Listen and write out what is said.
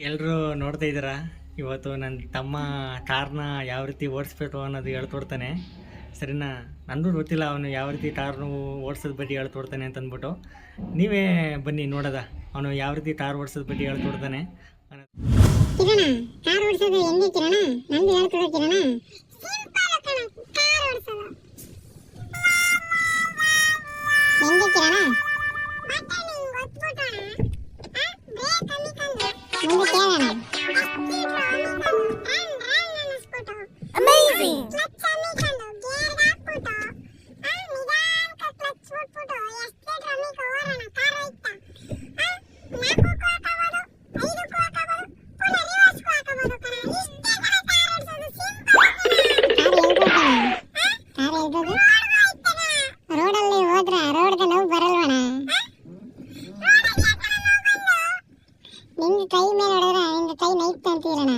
ಎಲ್ಲರೂ ನೋಡ್ತಾ ಇದ್ದೀರಾ, ಇವತ್ತು ನನ್ನ ತಮ್ಮ ಕಾರ್ನ ಯಾವ ರೀತಿ ಓಡಿಸ್ಬೇಕು ಅನ್ನೋದು ಹೇಳ್ಕೊಡ್ತಾನೆ. ಸರಿನಾ? ನನಗೂ ಗೊತ್ತಿಲ್ಲ ಅವನು ಯಾವ ರೀತಿ ಕಾರ್ನು ಓಡಿಸೋದ್ ಬಗ್ಗೆ ಹೇಳ್ಕೊಡ್ತಾನೆ ಅಂತ ಅಂದ್ಬಿಟ್ಟು. ನೀವೇ ಬನ್ನಿ ನೋಡೋದ ಅವನು ಯಾವ ರೀತಿ ಕಾರ್ ಓಡಿಸೋದ್ ಬಗ್ಗೆ ಹೇಳ್ಕೊಡ್ತಾನೆ. ಕಿರಣ, ಕಾರ್ ಓಡಿಸೋದು ಹೆಂಗೆ ಕಿರಣ? ನಂದು ಹೇಳ್ಕೊಡೋ ಕಿರಣ. ಸಿಂಪಲ್ ಕಣ ಕಾರ್ ಓಡಿಸೋದು. ಹೆಂಗೆ ಕಿರಣ? ಬಟನ್ ಹಿಂಗ್ ಒತ್ಬಿಟ್ಟೋಣ. ಬ್ರೇಕ್ ಅಮಿಕೊಂಡು ಮುಂದೆ ಕೇಳೋಣ. ಅಮೇಜಿಂಗ್. ಕ್ಲಚ್ ಅಮಿಕೊಂಡು ಗೇರ್ ಹಾಕ್ಬಿಟ್ಟು ನಿಧಾನಕ್ಕೆ ಕ್ಲಚ್ ಬಿಟ್ಬಿಟ್ಟು ಎಸ್ಕೇಟ್ ಅಮಿಕ ಓಡೋಣ. ಕಾರ್ ಹೋಯ್ತಾ 4ಕ್ಕೂ ಹಾಕಬಹುದು, 5ಕ್ಕೂ ಹಾಕಬಹುದು, ಪುನಃ ರಿವರ್ಸ್ಗೂ ಹಾಕಬಹುದು ಕಣ. ಇಷ್ಟೇ ಕಣ ಕಾರ್ ಓಡಿಸೋದು. ಸಿಂಪಲ್ ಕಾರ್ ಎಲ್ಗೋದು ರೋಡಲ್ಲಿ ಹೋದ್ರೆ ರೋಡ್ಗೆ ನೋವು ಬರಲ್ವಣ? ನಿಂದು ಕೈ ಮೇಲೆ ಹೊಡೆದ್ರೆ ನಿಂದು ಕೈ ನೈಟ್ ಅಂತೀರಣ.